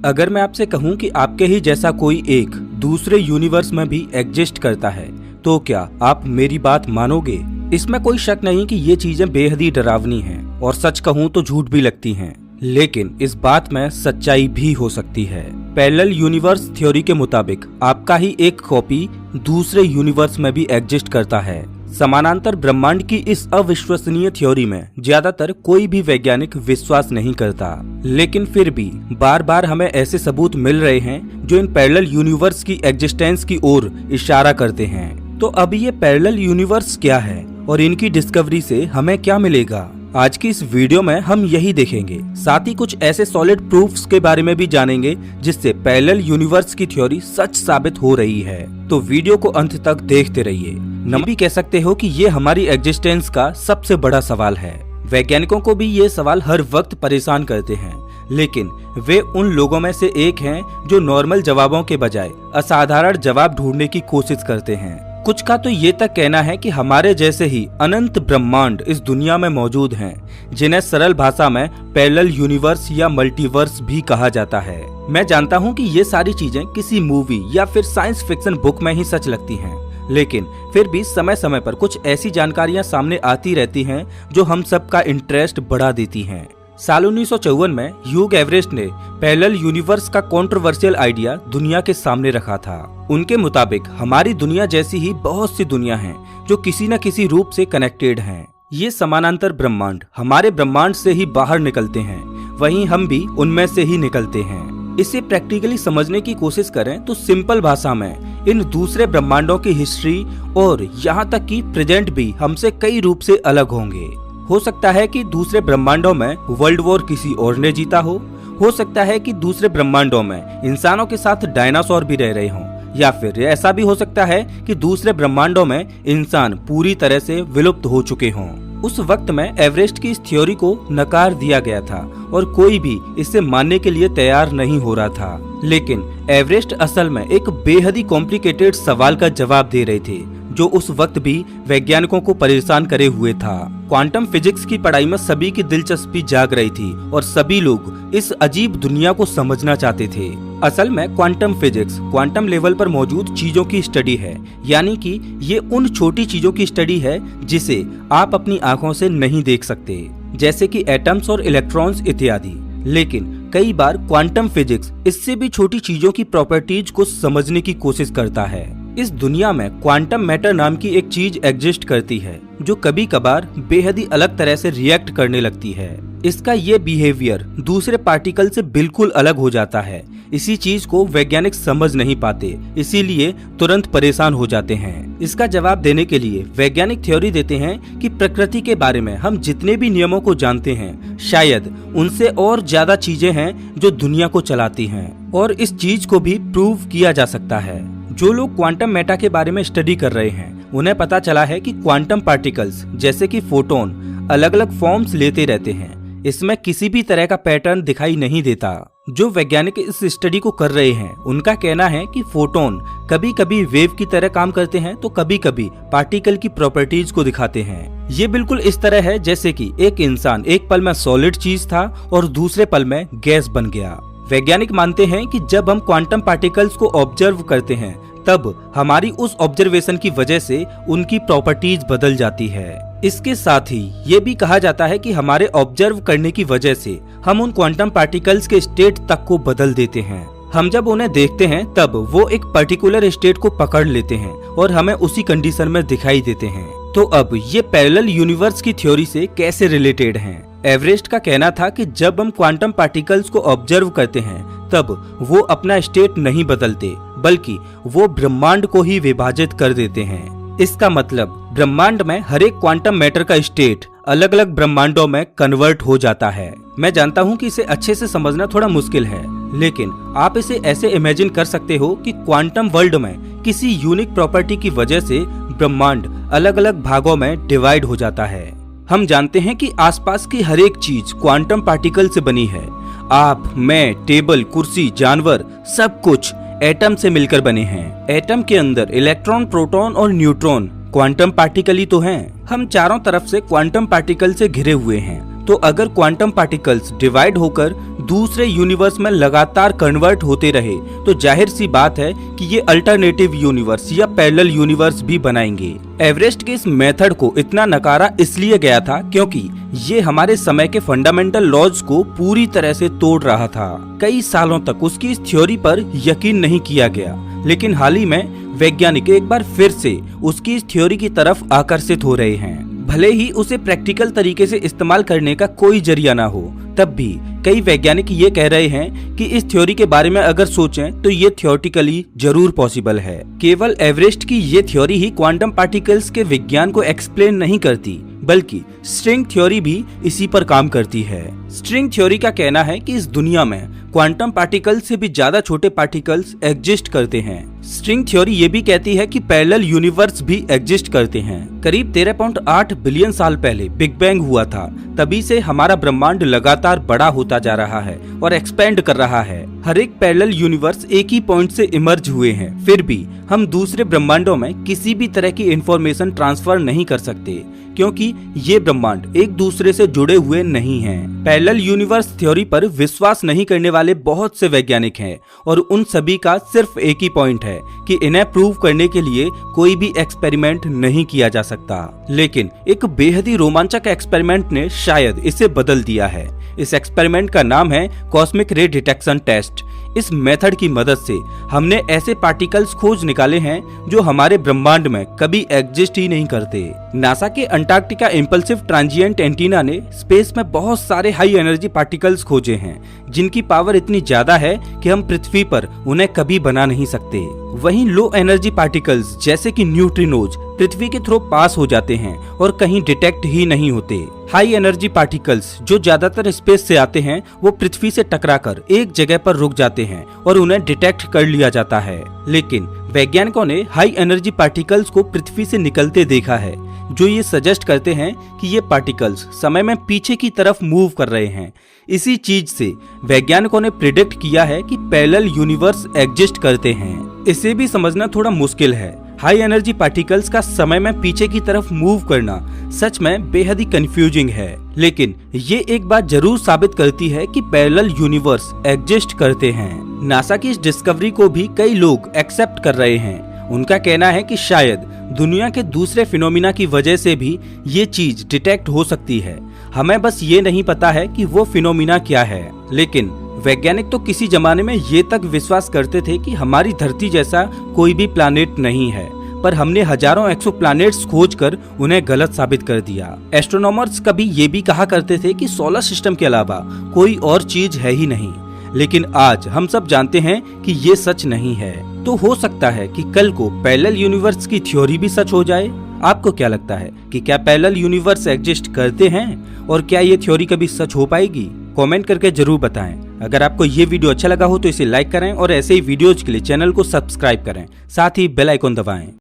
अगर मैं आपसे कहूं कि आपके ही जैसा कोई एक दूसरे यूनिवर्स में भी एग्जिस्ट करता है तो क्या आप मेरी बात मानोगे? इसमें कोई शक नहीं कि ये चीजें बेहद ही डरावनी हैं और सच कहूं तो झूठ भी लगती हैं, लेकिन इस बात में सच्चाई भी हो सकती है। पैरेलल यूनिवर्स थ्योरी के मुताबिक आपका ही एक कॉपी दूसरे यूनिवर्स में भी एग्जिस्ट करता है। समानांतर ब्रह्मांड की इस अविश्वसनीय थ्योरी में ज्यादातर कोई भी वैज्ञानिक विश्वास नहीं करता, लेकिन फिर भी बार बार हमें ऐसे सबूत मिल रहे हैं जो इन पैरेलल यूनिवर्स की एग्जिस्टेंस की ओर इशारा करते हैं। तो अब ये पैरेलल यूनिवर्स क्या है और इनकी डिस्कवरी से हमें क्या मिलेगा? आज की इस वीडियो में हम यही देखेंगे। साथ ही कुछ ऐसे सॉलिड प्रूफ्स के बारे में भी जानेंगे जिससे पैरेलल यूनिवर्स की थ्योरी सच साबित हो रही है। तो वीडियो को अंत तक देखते रहिए। हम भी कह सकते हो कि ये हमारी एग्जिस्टेंस का सबसे बड़ा सवाल है। वैज्ञानिकों को भी ये सवाल हर वक्त परेशान करते हैं, लेकिन वे उन लोगों में से एक हैं जो नॉर्मल जवाबों के बजाय असाधारण जवाब ढूंढने की कोशिश करते हैं। कुछ का तो ये तक कहना है कि हमारे जैसे ही अनंत ब्रह्मांड इस दुनिया में मौजूद हैं, जिन्हें सरल भाषा में पैरेलल यूनिवर्स या मल्टीवर्स भी कहा जाता है। मैं जानता हूँ कि ये सारी चीजें किसी मूवी या फिर साइंस फिक्शन बुक में ही सच लगती हैं, लेकिन फिर भी समय समय पर कुछ ऐसी जानकारियां सामने आती रहती हैं जो हम सबका इंटरेस्ट बढ़ा देती हैं। साल 1954 में ह्यूग एवरेस्ट ने पैरेलल यूनिवर्स का कंट्रोवर्शियल आइडिया दुनिया के सामने रखा था। उनके मुताबिक हमारी दुनिया जैसी ही बहुत सी दुनिया हैं जो किसी न किसी रूप से कनेक्टेड हैं। ये समानांतर ब्रह्मांड हमारे ब्रह्मांड से ही बाहर निकलते हैं, वहीं हम भी उनमें से ही निकलते हैं। इसे प्रैक्टिकली समझने की कोशिश करें तो सिंपल भाषा में इन दूसरे ब्रह्मांडों की हिस्ट्री और यहाँ तक कि प्रेजेंट भी हमसे कई रूप से अलग होंगे। हो सकता है कि दूसरे ब्रह्मांडों में वर्ल्ड वॉर किसी और ने जीता हो सकता है कि दूसरे ब्रह्मांडों में इंसानों के साथ डायनासोर भी रह रहे हों, या फिर ऐसा भी हो सकता है कि दूसरे ब्रह्मांडों में इंसान पूरी तरह से विलुप्त हो चुके हों। उस वक्त में एवरेस्ट की इस थ्योरी को नकार दिया गया था और कोई भी इसे मानने के लिए तैयार नहीं हो रहा था। लेकिन एवरेस्ट असल में एक बेहद ही कॉम्प्लिकेटेड सवाल का जवाब दे रहे थे जो उस वक्त भी वैज्ञानिकों को परेशान करे हुए था। क्वांटम फिजिक्स की पढ़ाई में सभी की दिलचस्पी जाग रही थी और सभी लोग इस अजीब दुनिया को समझना चाहते थे। असल में क्वांटम फिजिक्स क्वांटम लेवल पर मौजूद चीजों की स्टडी है, यानी कि ये उन छोटी चीजों की स्टडी है जिसे आप अपनी आंखों से नहीं देख सकते, जैसे कि एटम्स और इलेक्ट्रॉन्स इत्यादि। लेकिन कई बार क्वांटम फिजिक्स इससे भी छोटी चीजों की प्रॉपर्टीज को समझने की कोशिश करता है। इस दुनिया में क्वांटम मैटर नाम की एक चीज एग्जिस्ट करती है जो कभी कभार बेहद ही अलग तरह से रिएक्ट करने लगती है। इसका ये बिहेवियर दूसरे पार्टिकल से बिल्कुल अलग हो जाता है। इसी चीज को वैज्ञानिक समझ नहीं पाते, इसीलिए तुरंत परेशान हो जाते हैं। इसका जवाब देने के लिए वैज्ञानिक थ्योरी देते हैं कि प्रकृति के बारे में हम जितने भी नियमों को जानते हैं, शायद उनसे और ज्यादा चीजें हैं जो दुनिया को चलाती हैं, और इस चीज को भी प्रूव किया जा सकता है। जो लोग क्वांटम मेटा के बारे में स्टडी कर रहे हैं, उन्हें पता चला है कि क्वांटम पार्टिकल्स जैसे कि फोटोन अलग अलग फॉर्म्स लेते रहते हैं। इसमें किसी भी तरह का पैटर्न दिखाई नहीं देता। जो वैज्ञानिक इस स्टडी को कर रहे हैं, उनका कहना है कि फोटोन कभी कभी वेव की तरह काम करते हैं तो कभी कभी पार्टिकल की प्रॉपर्टीज को दिखाते हैं। ये बिल्कुल इस तरह है जैसे कि एक इंसान एक पल में सॉलिड चीज था और दूसरे पल में गैस बन गया। वैज्ञानिक मानते हैं कि जब हम क्वांटम पार्टिकल्स को ऑब्जर्व करते हैं, तब हमारी उस ऑब्जर्वेशन की वजह से उनकी प्रॉपर्टीज बदल जाती है। इसके साथ ही ये भी कहा जाता है कि हमारे ऑब्जर्व करने की वजह से हम उन क्वांटम पार्टिकल्स के स्टेट तक को बदल देते हैं। हम जब उन्हें देखते हैं तब वो एक पर्टिकुलर स्टेट को पकड़ लेते हैं और हमें उसी कंडीशन में दिखाई देते हैं। तो अब ये पैरेलल यूनिवर्स की थ्योरी से कैसे रिलेटेड हैं? एवरेस्ट का कहना था कि जब हम क्वांटम पार्टिकल्स को ऑब्जर्व करते हैं तब वो अपना स्टेट नहीं बदलते, बल्कि वो ब्रह्मांड को ही विभाजित कर देते हैं। इसका मतलब ब्रह्मांड में हर एक क्वांटम मैटर का स्टेट अलग अलग ब्रह्मांडों में कन्वर्ट हो जाता है। मैं जानता हूँ कि इसे अच्छे से समझना थोड़ा मुश्किल है, लेकिन आप इसे ऐसे इमेजिन कर सकते हो कि क्वांटम वर्ल्ड में किसी यूनिक प्रॉपर्टी की वजह से ब्रह्मांड अलग अलग भागों में डिवाइड हो जाता है। हम जानते हैं कि आसपास की हर एक चीज क्वांटम पार्टिकल से बनी है। आप, मैं, टेबल, कुर्सी, जानवर, सब कुछ एटम से मिलकर बने हैं। एटम के अंदर इलेक्ट्रॉन, प्रोटॉन और न्यूट्रॉन क्वांटम पार्टिकल ही तो हैं। हम चारों तरफ से क्वांटम पार्टिकल से घिरे हुए हैं, तो अगर क्वांटम पार्टिकल्स डिवाइड होकर दूसरे यूनिवर्स में लगातार कन्वर्ट होते रहे तो जाहिर सी बात है कि ये अल्टरनेटिव यूनिवर्स या पैरेलल यूनिवर्स भी बनाएंगे। एवरेस्ट के इस मेथड को इतना नकारा इसलिए गया था क्योंकि ये हमारे समय के फंडामेंटल लॉज को पूरी तरह से तोड़ रहा था। कई सालों तक उसकी इस थ्योरी पर यकीन नहीं किया गया, लेकिन हाल ही में वैज्ञानिक एक बार फिर से उसकी इस थ्योरी की तरफ आकर्षित हो रहे हैं। भले ही उसे प्रैक्टिकल तरीके से इस्तेमाल करने का कोई जरिया ना हो, तब भी कई वैज्ञानिक ये कह रहे हैं कि इस थ्योरी के बारे में अगर सोचें तो ये थ्योरेटिकली जरूर पॉसिबल है। केवल एवरेस्ट की ये थ्योरी ही क्वांटम पार्टिकल्स के विज्ञान को एक्सप्लेन नहीं करती, बल्कि स्ट्रिंग थ्योरी भी इसी पर काम करती है। स्ट्रिंग थ्योरी का कहना है कि इस दुनिया में क्वांटम पार्टिकल्स से भी ज्यादा छोटे पार्टिकल्स एग्जिस्ट करते हैं। स्ट्रिंग थ्योरी ये भी कहती है कि पैरेलल यूनिवर्स भी एग्जिस्ट करते हैं। करीब 13.8 बिलियन साल पहले बिग बैंग हुआ था, तभी से हमारा ब्रह्मांड लगातार बड़ा होता जा रहा है और एक्सपेंड कर रहा है। हर एक पैरेलल यूनिवर्स एक ही पॉइंट से इमर्ज हुए हैं, फिर भी हम दूसरे ब्रह्मांडों में किसी भी तरह की इंफॉर्मेशन ट्रांसफर नहीं कर सकते क्योंकि ये ब्रह्मांड एक दूसरे से जुड़े हुए नहीं हैं। पैरेलल यूनिवर्स थ्योरी पर विश्वास नहीं करने वाले बहुत से वैज्ञानिक हैं और उन सभी का सिर्फ एक ही पॉइंट है कि इन्हें प्रूव करने के लिए कोई भी एक्सपेरिमेंट नहीं किया जा सकता। लेकिन एक बेहद ही रोमांचक एक्सपेरिमेंट ने शायद इसे बदल दिया है। इस एक्सपेरिमेंट का नाम है कॉस्मिक रे डिटेक्शन टेस्ट। इस मेथड की मदद से हमने ऐसे पार्टिकल्स खोज निकाले हैं जो हमारे ब्रह्मांड में कभी एग्जिस्ट ही नहीं करते। नासा के अंटार्कटिका इम्पल्सिव ट्रांजिएंट एंटीना ने स्पेस में बहुत सारे हाई एनर्जी पार्टिकल्स खोजे हैं जिनकी पावर इतनी ज्यादा है कि हम पृथ्वी पर उन्हें कभी बना नहीं सकते। वहीं लो एनर्जी पार्टिकल्स जैसे कि न्यूट्रिनोज पृथ्वी के थ्रू पास हो जाते हैं और कहीं डिटेक्ट ही नहीं होते। हाई एनर्जी पार्टिकल्स जो ज्यादातर स्पेस से आते हैं वो पृथ्वी से टकराकर एक जगह पर रुक जाते हैं और उन्हें डिटेक्ट कर लिया जाता है। लेकिन वैज्ञानिकों ने हाई एनर्जी पार्टिकल्स को पृथ्वी से निकलते देखा है, जो ये सजेस्ट करते हैं कि ये पार्टिकल्स समय में पीछे की तरफ मूव कर रहे हैं। इसी चीज से वैज्ञानिकों ने प्रिडिक्ट किया है कि पैरेलल यूनिवर्स एग्जिस्ट करते हैं। इसे भी समझना थोड़ा मुश्किल है। हाई एनर्जी पार्टिकल्स का समय में पीछे की तरफ मूव करना सच में बेहद ही कंफ्यूजिंग है, लेकिन ये एक बात जरूर साबित करती है कि पैरेलल यूनिवर्स एग्जिस्ट करते हैं। नासा की इस डिस्कवरी को भी कई लोग एक्सेप्ट कर रहे हैं। उनका कहना है कि शायद दुनिया के दूसरे फिनोमिना की वजह से भी ये चीज डिटेक्ट हो सकती है। हमें बस ये नहीं पता है कि वो फिनोमिना क्या है। लेकिन वैज्ञानिक तो किसी जमाने में ये तक विश्वास करते थे कि हमारी धरती जैसा कोई भी प्लैनेट नहीं है, पर हमने हजारों एक्सोप्लैनेट्स खोजकर उन्हें गलत साबित कर दिया। एस्ट्रोनॉमर्स कभी ये भी कहा करते थे कि सोलर सिस्टम के अलावा कोई और चीज है ही नहीं, लेकिन आज हम सब जानते हैं कि ये सच नहीं है। तो हो सकता है कि कल को पैरेलल यूनिवर्स की थ्योरी भी सच हो जाए। आपको क्या लगता है कि क्या पैरेलल यूनिवर्स एग्जिस्ट करते हैं और क्या ये थ्योरी कभी सच हो पाएगी? कमेंट करके जरूर बताएं। अगर आपको ये वीडियो अच्छा लगा हो तो इसे लाइक करें और ऐसे ही वीडियोज के लिए चैनल को सब्सक्राइब करें, साथ ही बेल आइकन दबाएं।